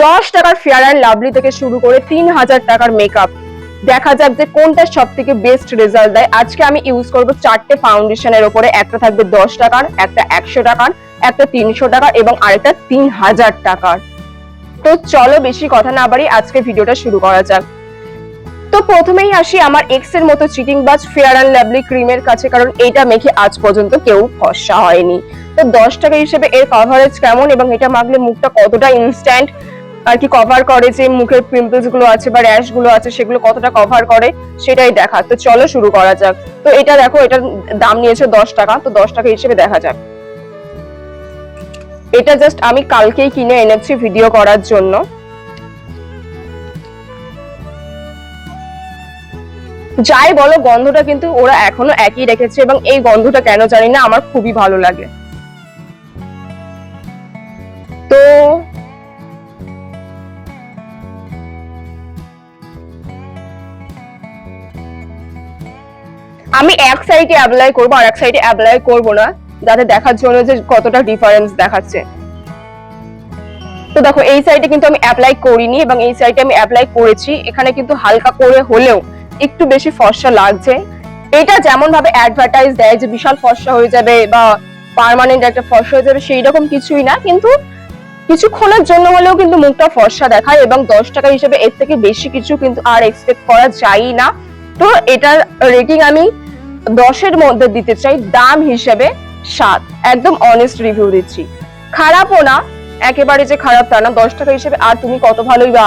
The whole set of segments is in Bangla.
10 টাকার ফেয়ার অ্যান্ড লাভলি থেকে শুরু করে 3000 টাকার মেকআপ, দেখা যাক যে কোনটা সব থেকে বেস্ট রেজাল্ট দেয়। আজকে আমি ইউজ করব 4টে ফাউন্ডেশনের উপরে। একটা থাকবে 10 টাকার, একটা 100 টাকার, একটা 300 টাকার এবং আরেকটা 3000 টাকার। তো চলো বেশি কথা না বাড়ি আজকে ভিডিওটা শুরু করা যাক। তো প্রথমেই আসি আমার এক্স এর মতো চিটিং বাজ ফেয়ার অ্যান্ড লাভলি ক্রিমের কাছে, কারণ এইটা মেখে আজ পর্যন্ত কেউ ফর্সা হয়নি। তো 10 টাকা হিসেবে এর কভারেজ কেমন এবং এটা মাখলে মুখটা কতটা ইনস্ট্যান্ট আর কি কভার করে, যে মুখের পিম্পলস গুলো আছে বা র্যাশ গুলো আছে সেগুলো কতটা কভার করে সেটাই দেখা। তো চলো শুরু করা যাক। তো এটা দেখো, এটার দাম নিয়েছে 10 টাকা। তো 10 টাকা হিসেবে দেখা যাক। এটা জাস্ট আমি কালকেই কিনে এনেছি ভিডিও করার জন্য। যাই বলো, গন্ধটা কিন্তু ওরা এখনো একই রেখেছে এবং এই গন্ধটা কেন জানি না আমার খুবই ভালো লাগে। তো আমি এক সাইডে অ্যাপ্লাই করবো আর এক সাইডে অ্যাপ্লাই করবো না, যাতে দেখার জন্য যে কতটা ডিফারেন্স দেখাচ্ছে। তো দেখো এই সাইডে কিন্তু আমি অ্যাপ্লাই করিনি এবং এই সাইডে আমি অ্যাপ্লাই করেছি। এখানে কিন্তু হালকা করে হলেও একটু বেশি ফর্সা লাগছে। এটা যেমন ভাবে অ্যাডভার্টাইজ দেয় যে বিশাল ফর্সা হয়ে যাবে বা পার্মানেন্ট একটা ফর্সা হয়ে যাবে, সেই রকম কিছুই না, কিন্তু কিছুক্ষণের জন্য হলেও কিন্তু মুখটা ফর্সা দেখায় এবং 10 টাকা হিসেবে এর থেকে বেশি কিছু কিন্তু আর এক্সপেক্ট করা যায় না। তো এটার রেটিং আমি 10-এর মধ্যে দিতে চাই, দাম হিসেবে 7। একদম অনেস্ট রিভিউ দিচ্ছি, খারাপও না, একেবারে যে খারাপ তা না। 10 টাকা হিসেবে আর তুমি কত ভালোই বা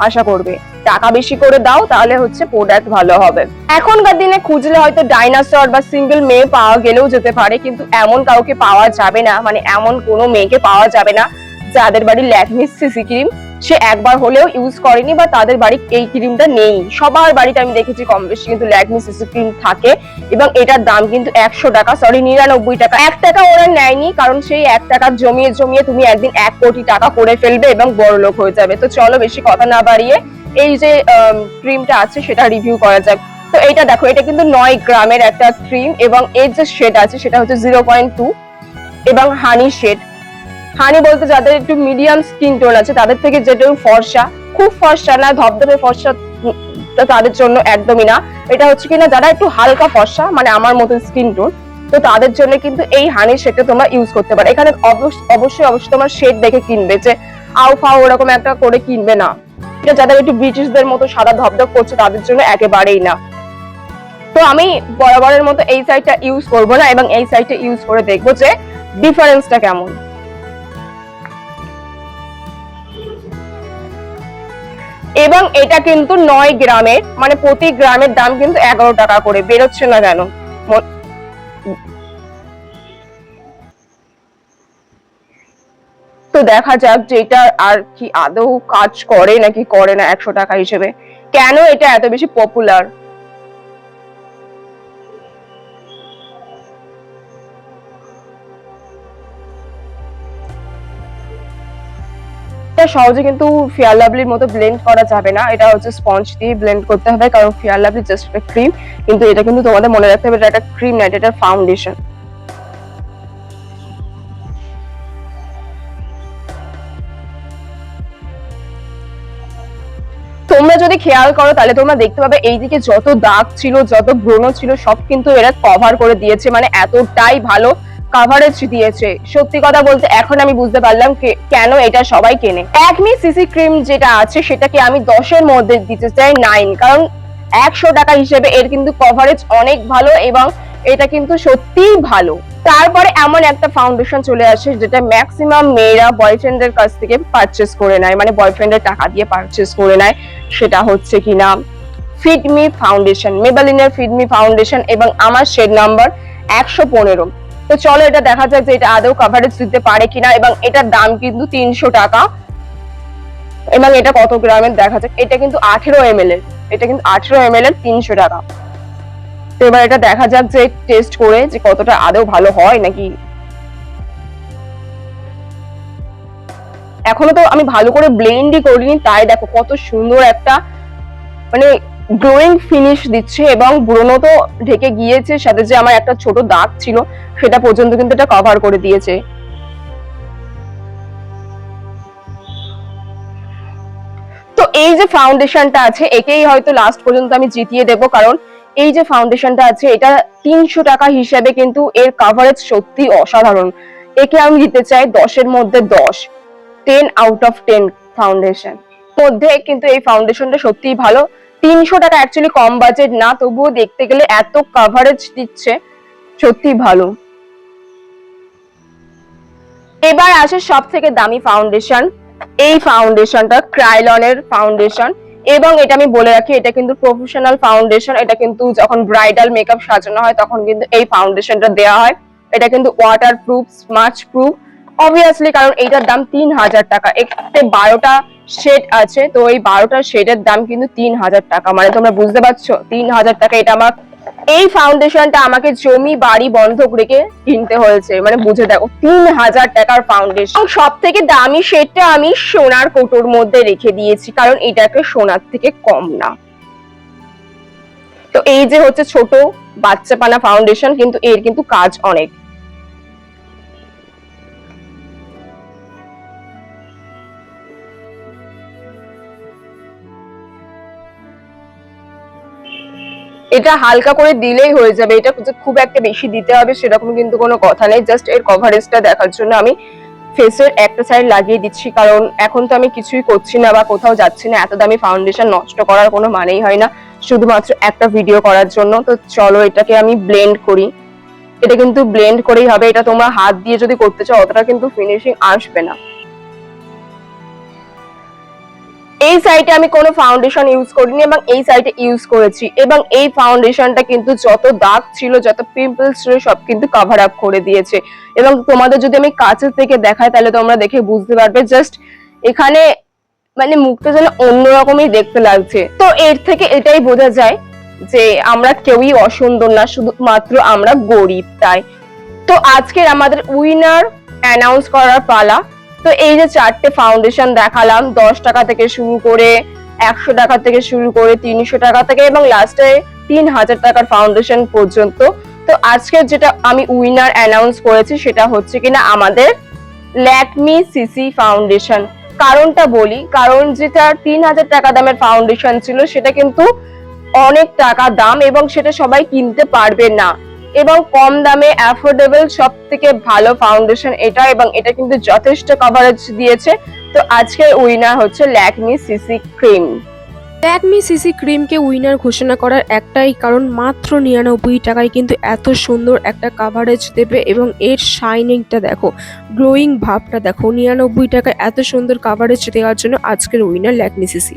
আশা করবে? টাকা বেশি করে দাও, তাহলে হচ্ছে প্রোডাক্ট ভালো হবে। এখনকার দিনে খুঁজলে হয়তো ডাইনোসর বা সিঙ্গেল মেয়ে পাওয়া গেলেও যেতে পারে, কিন্তু এমন কাউকে পাওয়া যাবে না, মানে এমন কোনো মেয়েকে পাওয়া যাবে না যাদের বাড়ি ল্যাকমি সিসি ক্রিম সে একবার হলেও ইউজ করেনি বা তাদের বাড়ি এই ক্রিমটা নেই। সবার বাড়িতে আমি দেখেছি কম বেশি কিন্তু ল্যাকমি সিসি ক্রিম থাকে এবং এটার দাম কিন্তু 100 টাকা, সরি 99 টাকা। 1 টাকা ওরা নেয়নি, কারণ সেই 1 টাকা জমিয়ে জমিয়ে তুমি একদিন 1 কোটি টাকা করে ফেলবে এবং বড়লোক হয়ে যাবে। তো চলো বেশি কথা না বাড়িয়ে এই যে ক্রিমটা আছে সেটা রিভিউ করা যাক। তো এটা দেখো, এটা কিন্তু 9 গ্রামের একটা ক্রিম এবং এর যে শেড আছে সেটা হচ্ছে 0.2 এবং হানি শেড। হানি বলতে যাদের একটু মিডিয়াম স্কিন টোন আছে তাদের থেকে যেটা ফর্সা, খুব ফর্সা না, ধবধবে ফর্সা তাদের জন্য একদমই না। এটা হচ্ছে কিনা যারা একটু হালকা ফর্সা, মানে আমার মতো স্কিন টোন, তো তাদের জন্য কিন্তু এই হানি শেডটা তোমরা ইউজ করতে পারো। এখানে অবশ্যই তোমার শেড দেখে কিনবে, যে আউ ফাউ ওরকম একটা করে কিনবে না। এটা যাদের একটু ব্রিটিশদের মতো সাদা ধবধব করছে তাদের জন্য একেবারেই না। তো আমি বরাবরের মতো এই সাইডটা ইউজ করবো না এবং এই সাইডটা ইউজ করে দেখবো যে ডিফারেন্সটা কেমন। এবং এটা কিন্তু 9 গ্রামের, মানে প্রতি গ্রামের দাম কিন্তু 11 টাকা করে। বেরোচ্ছে না কেন? তো দেখা যাক যে এটা আর কি আদৌ কাজ করে নাকি করে না 100 টাকা হিসেবে। কেন এটা এত বেশি পপুলার? সহজে কিন্তু ফেয়ার লাভলির মতো ব্লেন্ড করা যাবে না, এটা হচ্ছে স্পঞ্জ দিয়ে ব্লেন্ড করতে হবে, কারণ ফেয়ার লাভলি জাস্ট একটা ক্রিম, কিন্তু এটা কিন্তু তোমাদের মনে রাখতে হবে এটা একটা ক্রিম না, এটা ফাউন্ডেশন। তোমরা যদি খেয়াল করো তাহলে তোমরা দেখতে পাবে এইদিকে যত দাগ ছিল, যত ব্রণ ছিল, সব কিন্তু এরা কভার করে দিয়েছে, মানে এতটাই ভালো কভারেজ দিয়েছে। সত্যি কথা বলতে এখন আমি বুঝতে পারলাম কেন এটা সবাই কেনে। ল্যাকমি সিসি ক্রিম যেটা আছে সেটাকে আমি 10-এর মধ্যে দিতে চাই 9, কারণ 100 টাকা হিসেবে এর কিন্তু কভারেজ অনেক ভালো এবং এটা কিন্তু সত্যিই ভালো। তারপরে এমন একটা ফাউন্ডেশন চলে আসে যেটা ম্যাক্সিমাম মেয়েরা বয়ফ্রেন্ডের কাছ থেকে পারচেস করে নেয়, মানে বয়ফ্রেন্ডের টাকা দিয়ে পারচেস করে নেয়। সেটা হচ্ছে কিনা ফিটমি ফাউন্ডেশন, মেবেলিনের ফিটমি ফাউন্ডেশন এবং আমার শেড নাম্বার 115। তো চলো এটা দেখা যাক যে এটা আদৌ কভারেজ দিতে পারে কিনা এবং এটার দাম কিন্তু 300 টাকা এবং এটা কত গ্রামের দেখা যাক। এটা কিন্তু 18 ml এর, এটা কিন্তু 18 ml এর 300 টাকা। তো এবার এটা দেখা যাক যে টেস্ট করে যে কতটা আদৌ ভালো হয় নাকি। এখনো তো আমি ভালো করে ব্লেন্ডই করিনি, তাই দেখো কত সুন্দর একটা মানে গ্লোয়িং ফিনিশ দিচ্ছে এবং ব্রণ তো ঢেকে গিয়েছে, সাথে যে আমার একটা ছোট দাগ ছিল সেটা পর্যন্ত কিন্তু এটা কভার করে দিয়েছে। তো এই যে ফাউন্ডেশনটা আছে একেই হয়তো লাস্ট পর্যন্ত আমি জিতিয়ে দেবো, কারণ এই যে ফাউন্ডেশনটা আছে এটা 300 টাকা হিসেবে কিন্তু এর কাভারেজ সত্যি অসাধারণ। একে আমি দিতে চাই 10-এর মধ্যে 10, 10 আউট অফ 10 ফাউন্ডেশন মধ্যে। কিন্তু এই ফাউন্ডেশনটা সত্যিই ভালো। 300 টাকা অ্যাকচুয়ালি কম বাজেট না, তবুও দেখতে গেলে এত কাভারেজ দিচ্ছে, সত্যি ভালো। এবার আসে সব থেকে দামি ফাউন্ডেশন। এই ফাউন্ডেশনটা ক্রাইলনের ফাউন্ডেশন, এবং এটা আমি বলে রাখি এটা কিন্তু প্রফেশনাল ফাউন্ডেশন। এটা কিন্তু যখন ব্রাইডাল মেকআপ সাজানো হয় তখন কিন্তু এই ফাউন্ডেশনটা দেওয়া হয়। এটা কিন্তু water proof, smudge proof obviously, কারণ এইটার দাম 3000 টাকা। এতে 12টা শেড আছে, তো এই 12টা শেডের দাম কিন্তু 3000 টাকা। মানে তোমরা বুঝতে পারছো 3000 টাকা এটা আমার, এই ফাউন্ডেশনটা আমাকে জমি বাড়ি বন্ধক রেখে কিনতে হয়েছে। মানে বুঝে দেখো 3000 টাকার ফাউন্ডেশন। সব থেকে দামি শেডটা আমি সোনার কৌটোর মধ্যে রেখে দিয়েছি, কারণ এটাকে সোনার থেকে কম না। তো এই যে হচ্ছে ছোট বাচ্চা পানা ফাউন্ডেশন, কিন্তু এর কিন্তু কাজ অনেক। এটা হালকা করে দিলেই হয়ে যাবে, এটা খুব একটা বেশি দিতে হবে সেরকম কিন্তু কোনো কথা নেই। জাস্ট এর কভারেজটা দেখার জন্য আমি ফেসের একটা সাইড লাগিয়ে দিচ্ছি, কারণ এখন তো আমি কিছুই করছি না বা কোথাও যাচ্ছি না, এত দামি ফাউন্ডেশন নষ্ট করার কোনো মানেই হয় না শুধুমাত্র একটা ভিডিও করার জন্য। তো চলো এটাকে আমি ব্লেন্ড করি। এটা কিন্তু ব্লেন্ড করেই হবে, এটা তোমরা হাত দিয়ে যদি করতে চাও অতটা কিন্তু ফিনিশিং আসবে না। এই সাইডে আমি কোনো ফাউন্ডেশন ইউজ করিনি এবং এই সাইডে ইউজ করেছি, এবং এই ফাউন্ডেশনটা কিন্তু যত দাগ ছিল, যত পিম্পলস ছিল সব কিন্তু কভার আপ করে দিয়েছে। এবং তোমাদের যদি আমি কাছে থেকে দেখাই তাহলে তোমরা দেখে বুঝতে পারবে, জাস্ট এখানে মানে মুখটা যেন অন্যরকমই দেখতে লাগছে। তো এর থেকে এটাই বোঝা যায় যে আমরা কেউই অসুন্দর না, শুধুমাত্র আমরা গরিব, তাই। তো আজকের আমাদের উইনার অ্যানাউন্স করার পালা। তো এই যে 4টে ফাউন্ডেশন দেখালাম, 10 টাকা থেকে শুরু করে 100 টাকা থেকে শুরু করে 300 টাকা থেকে এবং লাস্টে 3000 টাকার ফাউন্ডেশন পর্যন্ত। তো আজকে যেটা আমি উইনার অ্যানাউন্স করেছি সেটা হচ্ছে কিনা আমাদের ল্যাকমি সিসি ফাউন্ডেশন। কারণটা বলি, কারণ যেটা 3000 টাকা দামের ফাউন্ডেশন ছিল সেটা কিন্তু অনেক টাকা দাম এবং সেটা সবাই কিনতে পারবে না, এবং কম দামে অ্যাফোর্ডেবল সব থেকে ভালো ফাউন্ডেশন এটা, এবং এটা কিন্তু যথেষ্ট কভারেজ দিয়েছে। তো আজকের উইনার হচ্ছে Lakme CC cream. Lakme CC ক্রিমকে উইনার ঘোষণা করার একটাই কারণ, মাত্র 99 টাকায় কিন্তু এত সুন্দর একটা কাভারেজ দেবে এবং এর শাইনিংটা দেখো, গ্লোয়িং ভাবটা দেখো। 99 টাকায় এত সুন্দর কাভারেজ দেওয়ার জন্য আজকের উইনার ল্যাকমি সিসি।